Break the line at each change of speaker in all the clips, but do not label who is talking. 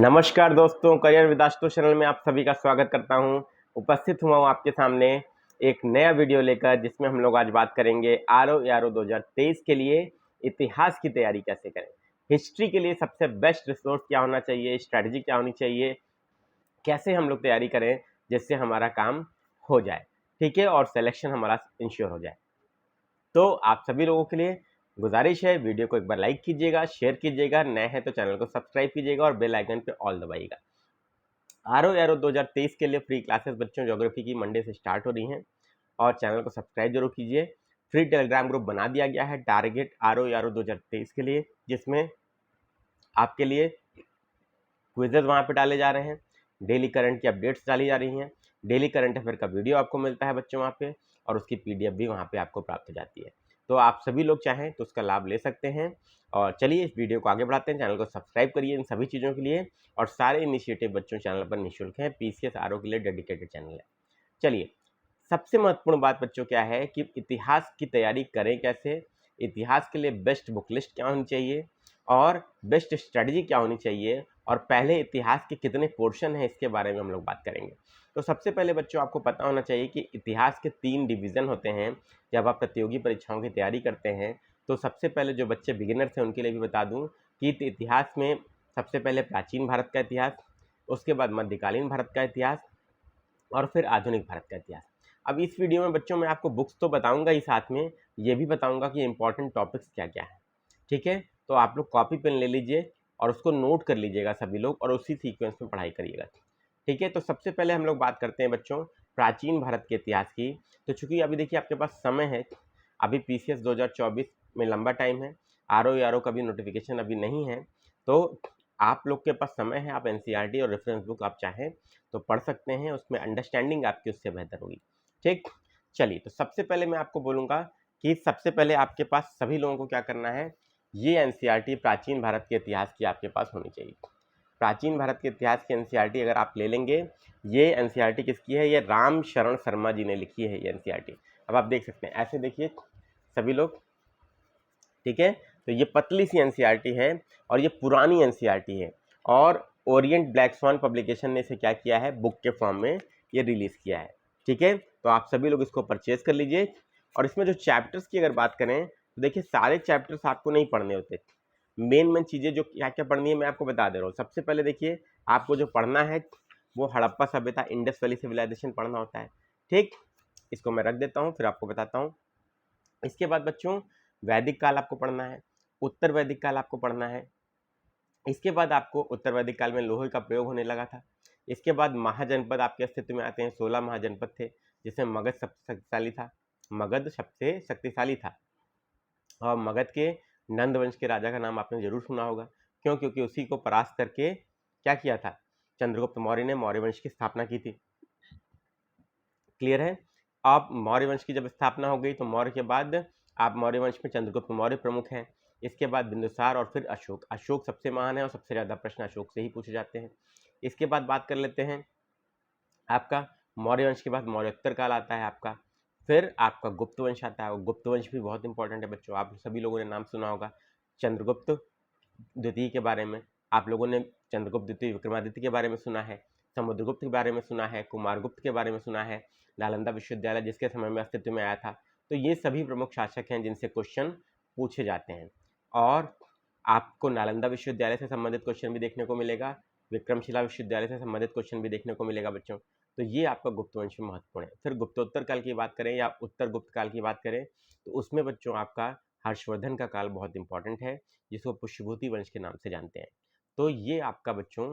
नमस्कार दोस्तों, career विदास्तु channel में आप सभी का स्वागत करता हूं। उपस्थित हुआ हूं आपके सामने एक नया वीडियो लेकर, जिसमें हम लोग आज बात करेंगे आरओ 2023 के लिए इतिहास की तैयारी कैसे करें। हिस्ट्री के लिए सबसे बेस्ट रिसोर्स क्या होना चाहिए, स्ट्रैटेजी क्या होनी चाहिए, कैसे हम लोग तैयारी करें जिससे हमारा काम हो जाए, ठीक है, और सिलेक्शन हमारा इंश्योर हो जाए। तो आप सभी लोगों के लिए गुजारिश है, वीडियो को एक बार लाइक कीजिएगा, शेयर कीजिएगा, नए हैं तो चैनल को सब्सक्राइब कीजिएगा और बेल आइकन पे ऑल दबाइएगा। आरओ 2023 के लिए फ्री क्लासेस बच्चों ज्योग्राफी की मंडे से स्टार्ट हो रही हैं और चैनल को सब्सक्राइब जरूर कीजिए। फ्री टेलीग्राम ग्रुप बना दिया गया है टारगेट आरओ 2023 के लिए, जिसमें आपके लिए क्विजेज वहाँ पे डाले जा रहे हैं, डेली करंट की अपडेट्स डाली जा रही हैं, डेली करंट अफेयर का वीडियो आपको मिलता है बच्चों वहाँ पे, और उसकी पीडीएफ भी वहाँ पे आपको प्राप्त हो जाती है। तो आप सभी लोग चाहें तो उसका लाभ ले सकते हैं। और चलिए इस वीडियो को आगे बढ़ाते हैं। चैनल को सब्सक्राइब करिए इन सभी चीज़ों के लिए, और सारे इनिशिएटिव बच्चों चैनल पर निःशुल्क हैं। पीसीएस आरओ के लिए डेडिकेटेड चैनल है। चलिए, सबसे महत्वपूर्ण बात बच्चों क्या है कि इतिहास की तैयारी करें कैसे, इतिहास के लिए बेस्ट बुक लिस्ट क्या होनी चाहिए और बेस्ट स्ट्रेटजी क्या होनी चाहिए, और पहले इतिहास के कितने पोर्शन हैं इसके बारे में हम लोग बात करेंगे। तो सबसे पहले बच्चों आपको पता होना चाहिए कि इतिहास के 3 डिवीज़न होते हैं। जब आप प्रतियोगी परीक्षाओं की तैयारी करते हैं तो सबसे पहले जो बच्चे बिगिनर्स हैं उनके लिए भी बता दूं कि इतिहास में सबसे पहले प्राचीन भारत का इतिहास, उसके बाद मध्यकालीन भारत का इतिहास, और फिर आधुनिक भारत का इतिहास। अब इस वीडियो में बच्चों मैं आपको बुक्स तो बताऊंगा ही, साथ में ये भी बताऊंगा कि इंपॉर्टेंट टॉपिक्स क्या क्या है, ठीक है। तो आप लोग कॉपी पेन ले लीजिए और उसको नोट कर लीजिएगा सभी लोग, और उसी सीक्वेंस में पढ़ाई करिएगा, ठीक है। तो सबसे पहले हम लोग बात करते हैं बच्चों प्राचीन भारत के इतिहास की। तो चूंकि अभी देखिए आपके पास समय है, अभी पीसीएस 2024 में लंबा टाइम है, आरओ का भी नोटिफिकेशन अभी नहीं है, तो आप लोग के पास समय है। आप एनसीईआरटी और रेफरेंस बुक आप चाहें तो पढ़ सकते हैं, उसमें अंडरस्टैंडिंग आपकी उससे बेहतर होगी, ठीक। चलिए, तो सबसे पहले मैं आपको बोलूँगा कि सबसे पहले आपके पास सभी लोगों को क्या करना है, ये एनसीईआरटी प्राचीन भारत के इतिहास की आपके पास होनी चाहिए। प्राचीन भारत के इतिहास की एनसीईआरटी अगर आप ले लेंगे, ये एनसीईआरटी किसकी है, ये राम शरण शर्मा जी ने लिखी है ये एनसीईआरटी। अब आप देख सकते हैं, ऐसे देखिए सभी लोग, ठीक है। तो ये पतली सी एनसीईआरटी है और ये पुरानी एनसीईआरटी है, और ओरिएंट ब्लैक स्वान पब्लिकेशन ने इसे क्या किया है, बुक के फॉर्म में ये रिलीज किया है, ठीक है। तो आप सभी लोग इसको परचेज कर लीजिए। और इसमें जो चैप्टर्स की अगर बात करें तो देखिए सारे चैप्टर्स आपको नहीं पढ़ने होते। मेन चीज़ें जो क्या क्या पढ़नी है मैं आपको बता दे रहा हूँ। सबसे पहले देखिए आपको जो पढ़ना है वो हड़प्पा सभ्यता, इंडस वैली सिविलाइजेशन पढ़ना होता है, ठीक। इसको मैं रख देता हूँ, फिर आपको बताता हूँ। इसके बाद बच्चों वैदिक काल आपको पढ़ना है, उत्तर वैदिक काल आपको पढ़ना है। इसके बाद आपको उत्तर वैदिक काल में लोहे का प्रयोग होने लगा था। इसके बाद महाजनपद आपके अस्तित्व में आते हैं। 16 महाजनपद थे, जिसमें मगध सबसे शक्तिशाली था। मगध सबसे शक्तिशाली था, और मगध के नंद वंश के राजा का नाम आपने जरूर सुना होगा। क्यों? क्योंकि उसी को परास्त करके क्या किया था, चंद्रगुप्त मौर्य ने मौर्य वंश की स्थापना की थी। क्लियर है? अब मौर्य वंश की जब स्थापना हो गई तो मौर्य के बाद आप मौर्य वंश में चंद्रगुप्त मौर्य प्रमुख हैं। इसके बाद बिंदुसार और फिर अशोक। अशोक सबसे महान है और सबसे ज़्यादा प्रश्न अशोक से ही पूछे जाते हैं। इसके बाद बात कर लेते हैं आपका मौर्य वंश के बाद मौर्योत्तर काल आता है आपका। फिर आपका गुप्त वंश आता है, और गुप्त वंश भी बहुत इंपॉर्टेंट है बच्चों। आप सभी लोगों ने नाम सुना होगा चंद्रगुप्त द्वितीय के बारे में, आप लोगों ने चंद्रगुप्त द्वितीय विक्रमादित्य के बारे में सुना है, समुद्रगुप्त के बारे में सुना है, कुमारगुप्त के बारे में सुना है, नालंदा विश्वविद्यालय जिसके समय में अस्तित्व में आया था। तो ये सभी प्रमुख शासक हैं जिनसे क्वेश्चन पूछे जाते हैं, और आपको नालंदा विश्वविद्यालय से संबंधित क्वेश्चन भी देखने को मिलेगा, विक्रमशिला विश्वविद्यालय से संबंधित क्वेश्चन भी देखने को मिलेगा बच्चों। तो ये आपका गुप्त वंश में महत्वपूर्ण है। फिर गुप्तोत्तर काल की बात करें या उत्तर गुप्त काल की बात करें तो उसमें बच्चों आपका हर्षवर्धन का काल बहुत इंपॉर्टेंट है, जिसको पुष्यभूति वंश के नाम से जानते हैं। तो ये आपका बच्चों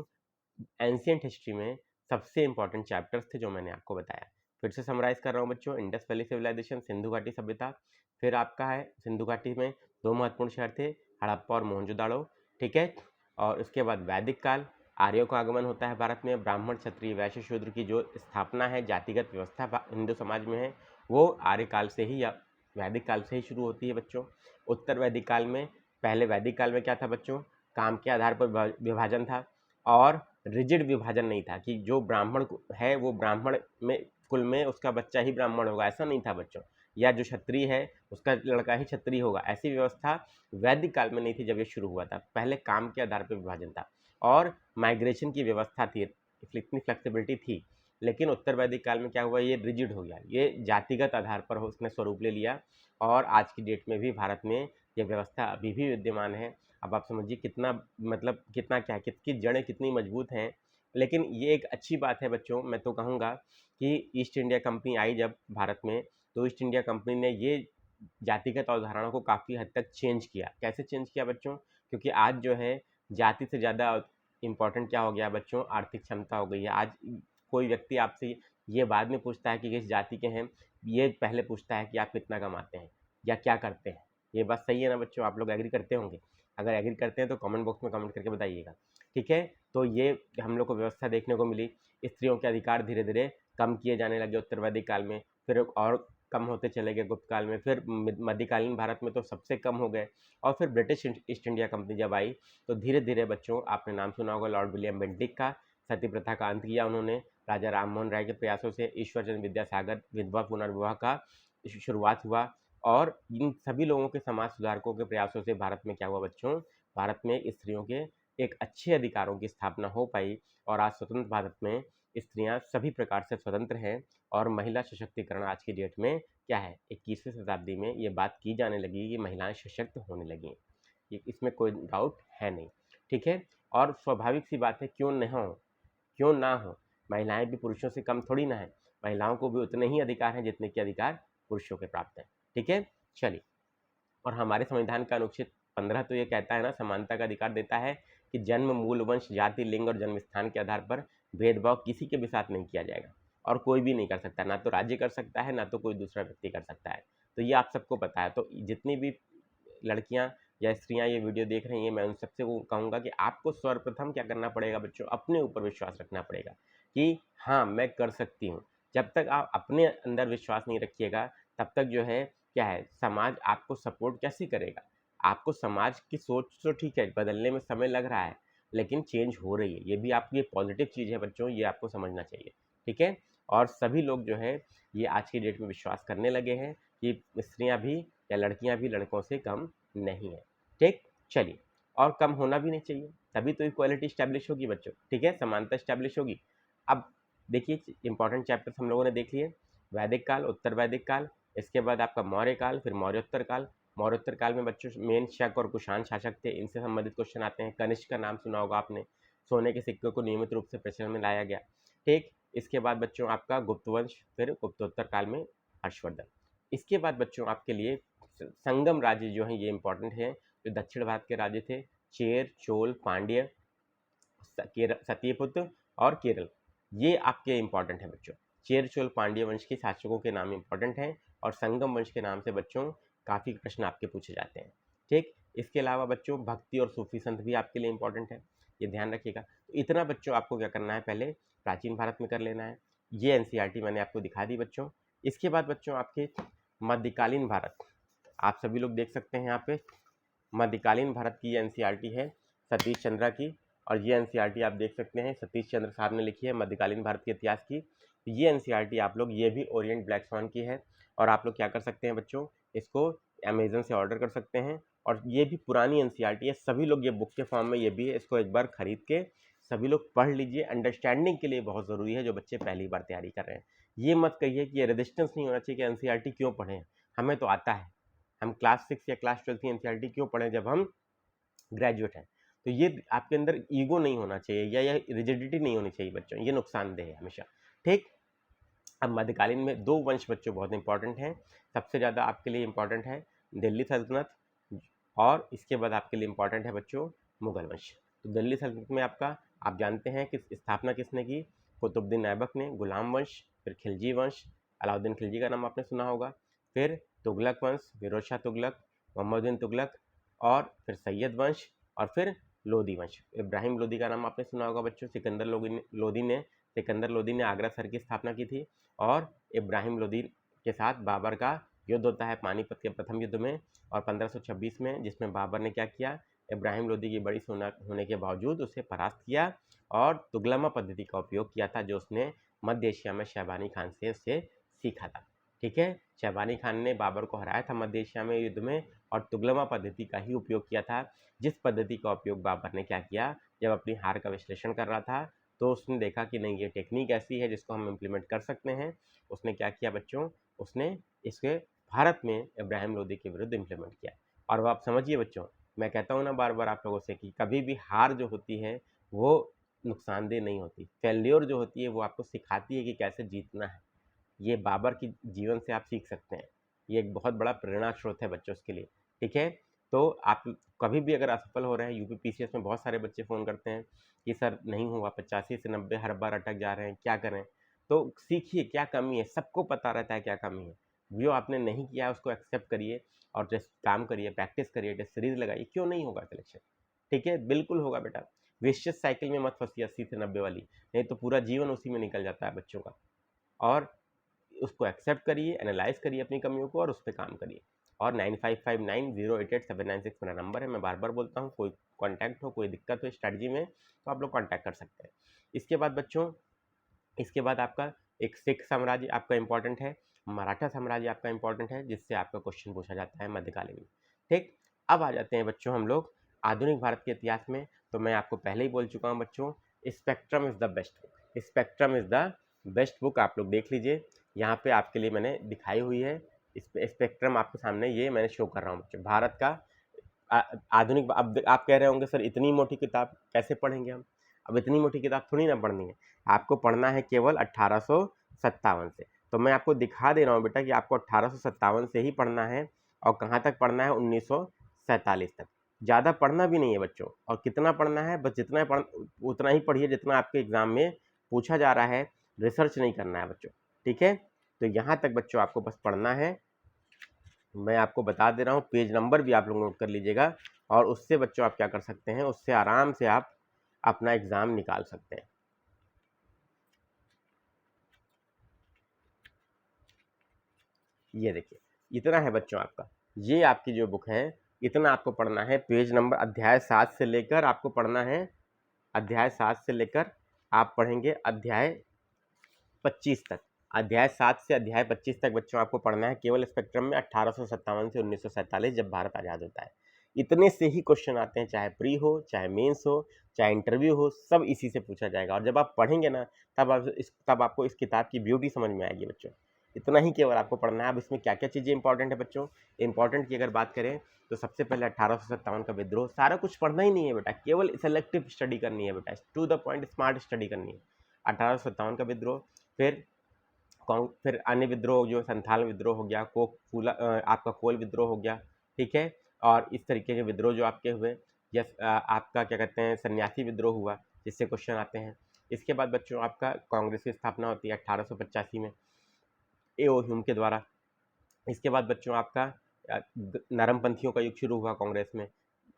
एंशियंट हिस्ट्री में सबसे इंपॉर्टेंट चैप्टर्स थे जो मैंने आपको बताया। फिर से समराइज कर रहा हूँ बच्चों, इंडस वैली सिविलाइजेशन, सिंधु घाटी सभ्यता। फिर आपका है सिंधु घाटी में 2 महत्वपूर्ण शहर थे, हड़प्पा और मोहनजोदाड़ो, ठीक है। और उसके बाद वैदिक काल, आर्यों का आगमन होता है भारत में। ब्राह्मण क्षत्रिय वैश्य शूद्र की जो स्थापना है, जातिगत व्यवस्था हिंदू समाज में है, वो आर्य काल से ही या वैदिक काल से ही शुरू होती है बच्चों। उत्तर वैदिक काल में, पहले वैदिक काल में क्या था बच्चों, काम के आधार पर विभाजन था, और रिजिड विभाजन नहीं था कि जो ब्राह्मण है वो ब्राह्मण में कुल में उसका बच्चा ही ब्राह्मण होगा, ऐसा नहीं था बच्चों। या जो क्षत्रिय है उसका लड़का ही क्षत्रिय होगा, ऐसी व्यवस्था वैदिक काल में नहीं थी जब ये शुरू हुआ था। पहले काम के आधार पर विभाजन था। और माइग्रेशन की व्यवस्था थी, इतनी फ्लेक्सिबिलिटी थी। लेकिन उत्तर वैदिक काल में क्या हुआ, ये रिजिड हो गया, ये जातिगत आधार पर उसने स्वरूप ले लिया और आज की डेट में भी भारत में ये व्यवस्था अभी भी विद्यमान है। अब आप समझिए कितना मतलब कितना क्या है, किसकी जड़ें कितनी मजबूत हैं। लेकिन ये एक अच्छी बात है बच्चों, मैं तो कहूँगा कि ईस्ट इंडिया कंपनी आई जब भारत में, तो ईस्ट इंडिया कंपनी ने ये जातिगत अवधारणा को काफ़ी हद तक चेंज किया। कैसे चेंज किया बच्चों? क्योंकि आज जो है जाति से ज़्यादा इम्पोर्टेंट क्या हो गया बच्चों, आर्थिक क्षमता हो गई है। आज कोई व्यक्ति आपसे ये बाद में पूछता है कि किस जाति के हैं, ये पहले पूछता है कि आप कितना कमाते हैं या क्या करते हैं। ये बात सही है ना बच्चों? आप लोग एग्री करते होंगे। अगर एग्री करते हैं तो कमेंट बॉक्स में कमेंट करके बताइएगा, ठीक है। तो ये हम लोग को व्यवस्था देखने को मिली। स्त्रियों के अधिकार धीरे धीरे कम किए जाने लगे उत्तर वैदिक काल में, फिर और कम होते चले गए गुप्त काल में, फिर मध्यकालीन भारत में तो सबसे कम हो गए। और फिर ब्रिटिश ईस्ट इंडिया कंपनी जब आई तो धीरे धीरे बच्चों, आपने नाम सुना होगा लॉर्ड विलियम बेंटिक का, सती प्रथा का अंत किया उन्होंने। राजा राम मोहन राय के प्रयासों से ईश्वरचंद्र विद्यासागर विधवा पुनर्विवाह का शुरुआत हुआ और इन सभी लोगों के समाज सुधारकों के प्रयासों से भारत में क्या हुआ बच्चों, भारत में स्त्रियों के एक अच्छे अधिकारों की स्थापना हो पाई और आज स्वतंत्र भारत में स्त्रियां सभी प्रकार से स्वतंत्र हैं और महिला सशक्तिकरण आज की डेट में क्या है, 21वीं शताब्दी में ये बात की जाने लगी कि महिलाएं सशक्त होने लगी। इसमें कोई डाउट है नहीं, ठीक है। और स्वाभाविक सी बात है, क्यों ना हो, महिलाएं भी पुरुषों से कम थोड़ी ना है, महिलाओं को भी उतने ही अधिकार हैं जितने के अधिकार पुरुषों के प्राप्त हैं, ठीक है। चलिए, और हमारे संविधान का अनुच्छेद 15 तो ये कहता है ना, समानता का अधिकार देता है कि जन्म, मूल, वंश, जाति, लिंग और जन्म स्थान के आधार पर भेदभाव किसी के भी साथ नहीं किया जाएगा और कोई भी नहीं कर सकता, ना तो राज्य कर सकता है ना तो कोई दूसरा व्यक्ति कर सकता है। तो ये आप सबको पता है। तो जितनी भी लड़कियां या स्त्रियां ये वीडियो देख रही हैं, मैं उन सबसे कहूँगा कि आपको सर्वप्रथम क्या करना पड़ेगा बच्चों, अपने ऊपर विश्वास रखना पड़ेगा कि हाँ मैं कर सकती हूँ। जब तक आप अपने अंदर विश्वास नहीं रखिएगा तब तक जो है क्या है, समाज आपको सपोर्ट कैसे करेगा। आपको समाज की सोच तो ठीक है बदलने में समय लग रहा है, लेकिन चेंज हो रही है, ये भी आपकी पॉजिटिव चीज़ है बच्चों, ये आपको समझना चाहिए, ठीक है। और सभी लोग जो है ये आज की डेट में विश्वास करने लगे हैं कि स्त्रियां भी या लड़कियां भी लड़कों से कम नहीं है, ठीक। चलिए, और कम होना भी नहीं चाहिए, तभी तो इक्वालिटी स्टैब्लिश होगी बच्चों, ठीक है, समानता स्टैब्लिश होगी। अब देखिए इंपॉर्टेंट चैप्टर्स हम लोगों ने देख लिए, वैदिक काल, उत्तर वैदिक काल, इसके बाद आपका मौर्य काल, फिर मौर्योत्तर काल। मौर्योत्तर काल में बच्चों मेन शक और कुषाण शासक थे, इनसे संबंधित क्वेश्चन आते हैं। कनिष्क का नाम सुना होगा आपने, सोने के सिक्कों को नियमित रूप से प्रचलन में लाया गया, ठीक। इसके बाद बच्चों आपका गुप्त वंश, फिर गुप्तोत्तर काल में हर्षवर्धन। इसके बाद बच्चों आपके लिए संगम राज्य जो है ये इंपॉर्टेंट है, जो दक्षिण भारत के राज्य थे, चेर, चोल, पांड्य, सत्यपुत्र और केरल, ये आपके इंपॉर्टेंट है बच्चों। चेर, चोल, पांड्य वंश के शासकों के नाम इंपॉर्टेंट हैं और संगम वंश के नाम से बच्चों काफ़ी प्रश्न आपके पूछे जाते हैं, ठीक। इसके अलावा बच्चों भक्ति और सूफी संत भी आपके लिए इंपॉर्टेंट है, ये ध्यान रखिएगा। तो इतना बच्चों आपको क्या करना है, पहले प्राचीन भारत में कर लेना है। ये एनसीईआरटी मैंने आपको दिखा दी बच्चों। इसके बाद बच्चों आपके मध्यकालीन भारत, आप सभी लोग देख सकते हैं यहाँ पे मध्यकालीन भारत की ये एनसीईआरटी है सतीश चंद्रा की, और ये एनसीईआरटी आप देख सकते हैं सतीश चंद्र साहब ने लिखी है मध्यकालीन भारत के इतिहास की। ये एनसीईआरटी आप लोग, ये भी ओरिएंट ब्लैक स्वान की है और आप लोग क्या कर सकते हैं बच्चों, इसको अमेजन से ऑर्डर कर सकते हैं। और ये भी पुरानी एनसीईआरटी है, सभी लोग ये बुक के फॉर्म में ये भी है, इसको एक बार खरीद के सभी लोग पढ़ लीजिए, अंडरस्टैंडिंग के लिए बहुत ज़रूरी है जो बच्चे पहली बार तैयारी कर रहे हैं। ये मत कहिए कि ये रेजिस्टेंस नहीं होना चाहिए कि एनसीईआरटी क्यों पढ़ें, हमें तो आता है, हम क्लास 6 या क्लास 12 की एनसीईआरटी क्यों पढ़ें जब हम ग्रेजुएट हैं। तो ये आपके अंदर ईगो नहीं होना चाहिए या रिजिडिटी नहीं होनी चाहिए बच्चों, ये नुकसानदेह है हमेशा, ठीक। अब मध्यकालीन में दो वंश बच्चों बहुत इंपॉर्टेंट हैं, सबसे ज़्यादा आपके लिए इंपॉर्टेंट है दिल्ली सल्तनत और इसके बाद आपके लिए इंपॉर्टेंट है बच्चों मुगल वंश। तो दिल्ली सल्तनत में आपका, आप जानते हैं कि स्थापना किसने की, कुतुबुद्दीन ऐबक ने। गुलाम वंश, फिर खिलजी वंश, अलाउद्दीन खिलजी का नाम आपने सुना होगा, फिर तुगलक वंश, फिरोज शाह तुगलक, मोहम्मद तुगलक, और फिर सैयद वंश, और फिर लोधी वंश। इब्राहिम लोधी का नाम आपने सुना होगा बच्चों, सिकंदर लोधी ने आगरा शहर की स्थापना की थी और इब्राहिम लोधी के साथ बाबर का युद्ध होता है पानीपत के प्रथम युद्ध में और 1526 में, जिसमें बाबर ने क्या किया, इब्राहिम लोधी की बड़ी सेना होने के बावजूद उसे परास्त किया और तुगलमा पद्धति का उपयोग किया था, जो उसने मध्य एशिया में शैबानी खान से उससे सीखा था, ठीक है। शैबानी खान ने बाबर को हराया था मध्य एशिया में युद्ध में और तुगलमा पद्धति का ही उपयोग किया था, जिस पद्धति का उपयोग बाबर ने क्या किया, जब अपनी हार का विश्लेषण कर रहा था तो उसने देखा कि नहीं, ये टेक्निक ऐसी है जिसको हम इम्प्लीमेंट कर सकते हैं। उसने क्या किया बच्चों, उसने इसके भारत में इब्राहिम लोदी के विरुद्ध इम्प्लीमेंट किया। और वो आप समझिए बच्चों, मैं कहता हूँ ना बार बार आप लोगों से कि कभी भी हार जो होती है वो नुकसानदेह नहीं होती। फेल्योर जो होती है वो आपको सिखाती है कि कैसे जीतना है। ये बाबर की जीवन से आप सीख सकते हैं। ये एक बहुत बड़ा प्रेरणा स्रोत है बच्चों के लिए, ठीक है। तो आप कभी भी अगर असफल हो रहे हैं, यूपी पीसीएस में बहुत सारे बच्चे फ़ोन करते हैं कि सर नहीं हुआ, 85 से 90 हर बार अटक जा रहे हैं, क्या करें? तो सीखिए क्या कमी है, सबको पता रहता है क्या कमी है। जो आपने नहीं किया उसको एक्सेप्ट करिए और जस्ट काम करिए, प्रैक्टिस करिए, टेस्ट सीरीज लगाइए, क्यों नहीं होगा सिलेक्शन, ठीक है, बिल्कुल होगा बेटा। विशियस साइकिल में मत फंसिए 80 से 90 वाली, नहीं तो पूरा जीवन उसी में निकल जाता है बच्चों का। और उसको एक्सेप्ट करिए, एनालाइज करिए अपनी कमियों को और उस पर काम करिए। और 9559088796 मेरा नंबर है, मैं बार बार बोलता हूँ, कोई कॉन्टैक्ट हो, कोई दिक्कत हो स्ट्रैटेजी में तो आप लोग कॉन्टैक्ट कर सकते हैं। इसके बाद बच्चों, इसके बाद आपका एक सिख साम्राज्य आपका इंपॉर्टेंट है, मराठा साम्राज्य आपका इंपॉर्टेंट है, जिससे आपका क्वेश्चन पूछा जाता है मध्यकालीन में, ठीक। अब आ जाते हैं बच्चों हम लोग आधुनिक भारत के इतिहास में। तो मैं आपको पहले ही बोल चुका हूँ बच्चों, spectrum is the best book, spectrum is the best book. आप लोग देख लीजिए, यहाँ पे आपके लिए मैंने दिखाई हुई है स्पेक्ट्रम, आपके सामने ये मैंने शो कर रहा हूँ बच्चों, भारत का आधुनिक। अब आप कह रहे होंगे सर इतनी मोटी किताब कैसे पढ़ेंगे हम? अब इतनी मोटी किताब थोड़ी ना पढ़नी है, आपको पढ़ना है केवल 1857 से। तो मैं आपको दिखा दे रहा हूँ बेटा कि आपको 1857 से ही पढ़ना है। और कहाँ तक पढ़ना है? 1947 तक। ज़्यादा पढ़ना भी नहीं है बच्चों। और कितना पढ़ना है? बस जितना पढ़ उतना ही पढ़िए जितना आपके एग्जाम में पूछा जा रहा है, रिसर्च नहीं करना है बच्चों, ठीक है। तो यहाँ तक बच्चों आपको बस पढ़ना है। मैं आपको बता दे रहा हूँ, पेज नंबर भी आप लोग नोट कर लीजिएगा। और उससे बच्चों आप क्या कर सकते हैं, उससे आराम से आप अपना एग्जाम निकाल सकते हैं। ये देखिए, इतना है बच्चों आपका, ये आपकी जो बुक है, इतना आपको पढ़ना है। पेज नंबर अध्याय 7 से लेकर आपको पढ़ना है, अध्याय 7 से लेकर आप पढ़ेंगे अध्याय 25 तक। अध्याय 7 से अध्याय 25 तक बच्चों आपको पढ़ना है केवल स्पेक्ट्रम में 1857 से 1947, जब भारत आज़ाद होता है। इतने से ही क्वेश्चन आते हैं, चाहे प्री हो, चाहे मेंस हो, चाहे इंटरव्यू हो, सब इसी से पूछा जाएगा। और जब आप पढ़ेंगे ना, तब आपको इस किताब की ब्यूटी समझ में आएगी बच्चों। इतना ही केवल आपको पढ़ना है। अब इसमें क्या क्या चीज़ें इंपॉर्टेंट है बच्चों? इंपॉर्टेंट की अगर बात करें तो सबसे पहले 1857 का विद्रोह। सारा कुछ पढ़ना ही नहीं है बेटा, केवल सेलेक्टिव स्टडी करनी है बेटा, to the point smart study करनी है। 1857 का विद्रोह, फिर अन्य विद्रोह जो संथाल विद्रोह हो गया, आपका कोल विद्रोह हो गया, ठीक है। और इस तरीके के विद्रोह जो आपके हुए, या आपका क्या कहते हैं सन्यासी विद्रोह हुआ, जिससे क्वेश्चन आते हैं। इसके बाद बच्चों आपका कांग्रेस की स्थापना होती है 1885 में ए.ओ. ह्यूम के द्वारा। इसके बाद बच्चों आपका नरमपंथियों का युग शुरू हुआ कांग्रेस में।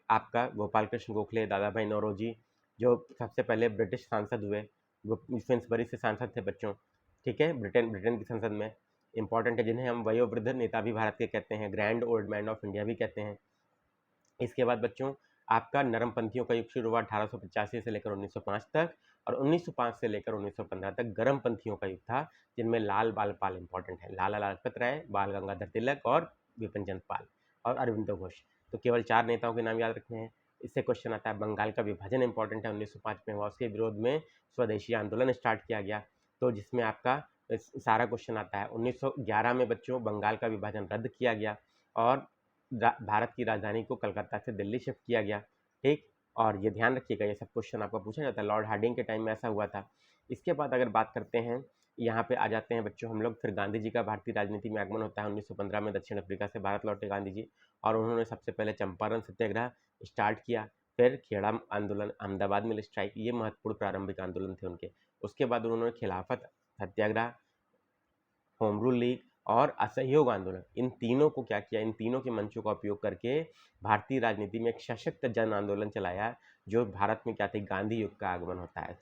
आपका गोपाल कृष्ण गोखले, दादा भाई नौरोजी, जो सबसे पहले ब्रिटिश सांसद हुए, वो फिन्सबरी से सांसद थे बच्चों, ठीक है, ब्रिटेन की संसद में। इंपॉर्टेंट है, जिन्हें हम वयोवृद्ध नेता भी भारत के कहते हैं, grand old man of India भी कहते हैं। इसके बाद बच्चों आपका नरमपंथियों का युग शुरू हुआ 1885 से लेकर 1905 तक। और 1905 से लेकर 1915 तक गर्मपंथियों का युग था, जिनमें लाल बाल पाल इंपॉर्टेंट है, लाला लाजपत राय, बाल गंगाधर तिलक और विपिन चंद्र पाल और अरविंदो घोष। तो केवल 4 नेताओं के नाम याद रखने हैं। इससे क्वेश्चन आता है, बंगाल का विभाजन इंपॉर्टेंट है, 1905 में हुआ, उसके विरोध में स्वदेशी आंदोलन स्टार्ट किया गया। तो जिसमें आपका सारा क्वेश्चन आता है। 1911 में बच्चों बंगाल का विभाजन रद्द किया गया और भारत की राजधानी को कलकत्ता से दिल्ली शिफ्ट किया गया, ठीक। और ये ध्यान रखिएगा, ये सब क्वेश्चन आपका पूछा जाता है, लॉर्ड हार्डिंग के टाइम में ऐसा हुआ था। इसके बाद अगर बात करते हैं, यहाँ पे आ जाते हैं बच्चों हम लोग, फिर गांधी जी का भारतीय राजनीति में आगमन होता है 1915 में। दक्षिण अफ्रीका से भारत लौटे गांधी जी और उन्होंने सबसे पहले चंपारण सत्याग्रह स्टार्ट किया। फिर खेड़ा आंदोलन, अहमदाबाद में स्ट्राइक, ये महत्वपूर्ण प्रारंभिक आंदोलन थे उनके। उसके बाद उन्होंने खिलाफत सत्याग्रह, होम रूल लीग और असहयोग आंदोलन, इन तीनों को क्या किया, इन तीनों के मंचों का उपयोग करके भारतीय राजनीति में एक सशक्त जन आंदोलन चलाया, जो भारत में क्या थे, गांधी युग का आगमन होता है,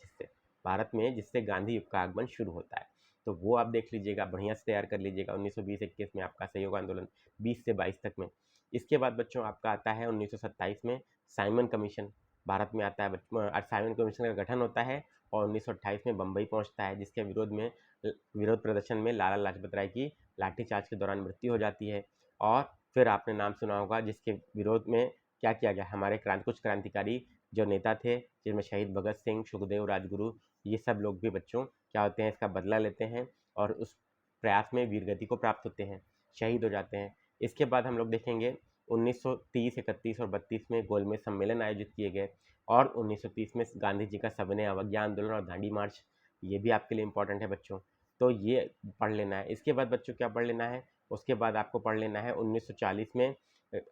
जिससे गांधी युग का आगमन शुरू होता है। तो वो आप देख लीजिएगा, बढ़िया से तैयार कर लीजिएगा। 1920-21 में आपका सहयोग आंदोलन, 20 से 22 तक में। इसके बाद बच्चों आपका आता है 1927 में साइमन कमीशन भारत में आता है। साइमन कमीशन का गठन होता है और 1928 में बम्बई पहुंचता है, जिसके विरोध प्रदर्शन में लाला लाजपत राय की लाठीचार्ज के दौरान मृत्यु हो जाती है। और फिर आपने नाम सुना होगा, जिसके विरोध में क्या किया गया, हमारे कुछ क्रांतिकारी जो नेता थे, जिनमें शहीद भगत सिंह, सुखदेव, राजगुरु, ये सब लोग भी बच्चों क्या होते हैं, इसका बदला लेते हैं और उस प्रयास में वीरगति को प्राप्त होते हैं, शहीद हो जाते हैं। इसके बाद हम लोग देखेंगे 1930, 31 और 32 में गोलमेज सम्मेलन आयोजित किए गए और 1930 में गांधी जी का सविनय अवज्ञा आंदोलन और दांडी मार्च, ये भी आपके लिए इंपॉर्टेंट है बच्चों, तो ये पढ़ लेना है। इसके बाद बच्चों क्या पढ़ लेना है, उसके बाद आपको पढ़ लेना है 1940 में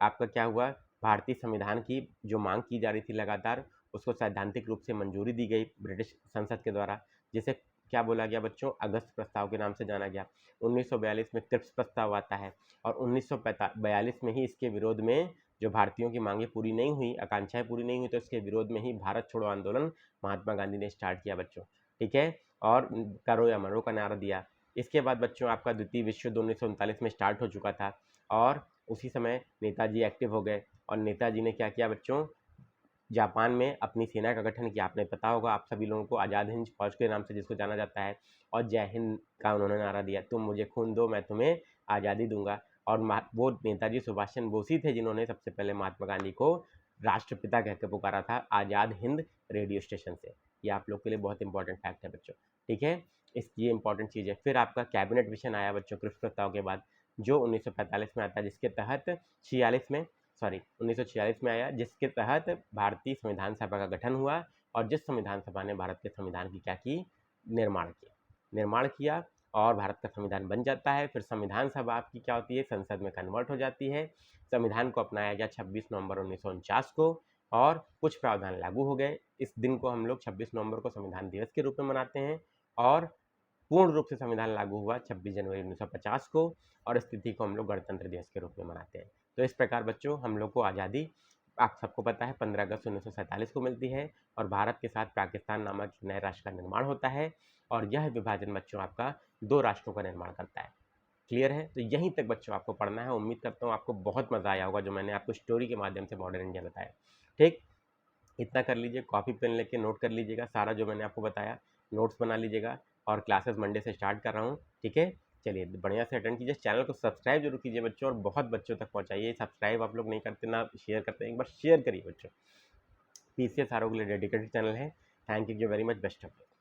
आपका क्या हुआ, भारतीय संविधान की जो मांग की जा रही थी लगातार, उसको सैद्धांतिक रूप से मंजूरी दी गई ब्रिटिश संसद के द्वारा, जिसे क्या बोला गया बच्चों, अगस्त प्रस्ताव के नाम से जाना गया। 1942 में क्रिप्स प्रस्ताव आता है और 1942 में ही इसके विरोध में जो भारतीयों की मांगें पूरी नहीं हुई, आकांक्षाएं पूरी नहीं हुई, तो इसके विरोध में ही भारत छोड़ो आंदोलन महात्मा गांधी ने स्टार्ट किया बच्चों, ठीक है, और करो या मरो का नारा दिया। इसके बाद बच्चों आपका द्वितीय विश्व युद्ध 1939 में स्टार्ट हो चुका था और उसी समय नेताजी एक्टिव हो गए और नेताजी ने क्या किया बच्चों, जापान में अपनी सेना का गठन किया। आपने पता होगा आप सभी लोगों को, आज़ाद हिंद फौज के नाम से जिसको जाना जाता है, और जय हिंद का उन्होंने नारा दिया, तुम मुझे खून दो मैं तुम्हें आज़ादी दूंगा। और वो नेताजी सुभाष चंद्र बोस ही थे जिन्होंने सबसे पहले महात्मा गांधी को राष्ट्रपिता कहकर पुकारा था आज़ाद हिंद रेडियो स्टेशन से। ये आप लोग के लिए बहुत इंपॉर्टेंट फैक्ट है बच्चों, ठीक है, ये इंपॉर्टेंट चीज़ है। फिर आपका कैबिनेट मिशन आया बच्चों क्रिप्स प्रस्ताव के बाद, जो 1945 में आता है, जिसके तहत 1946 में आया, जिसके तहत भारतीय संविधान सभा का गठन हुआ और जिस संविधान सभा ने भारत के संविधान की क्या की, निर्माण किया और भारत का संविधान बन जाता है। फिर संविधान सभा आपकी क्या होती है, संसद में कन्वर्ट हो जाती है। संविधान को अपनाया गया 26 नवंबर 1949 को और कुछ प्रावधान लागू हो गए। इस दिन को हम लोग 26 नवंबर को संविधान दिवस के रूप में मनाते हैं और पूर्ण रूप से संविधान लागू हुआ 26 जनवरी 1950 को और इस तिथि को हम लोग गणतंत्र दिवस के रूप में मनाते हैं। तो इस प्रकार बच्चों हम लोग को आज़ादी आप सबको पता है 15 अगस्त 1947 को मिलती है और भारत के साथ पाकिस्तान नामक नए राष्ट्र का निर्माण होता है और यह विभाजन बच्चों आपका 2 राष्ट्रों का निर्माण करता है। क्लियर है? तो यहीं तक बच्चों आपको पढ़ना है। उम्मीद करता हूँ आपको बहुत मज़ा आया होगा जो मैंने आपको स्टोरी के माध्यम से मॉडर्न इंडिया बताया। ठीक, इतना कर लीजिए, कॉपी पेन लेके नोट कर लीजिएगा सारा जो मैंने आपको बताया, नोट्स बना लीजिएगा और क्लासेस मंडे से स्टार्ट कर रहा हूँ, ठीक है। चलिए बढ़िया से अटेंड कीजिए, चैनल को सब्सक्राइब जरूर कीजिए बच्चों और बहुत बच्चों तक पहुँचाइए। सब्सक्राइब आप लोग नहीं करते ना शेयर करते, एक बार शेयर करिए बच्चों। पीसीएस आरओ के लिए डेडिकेटेड चैनल है। Thank you very much, best of luck.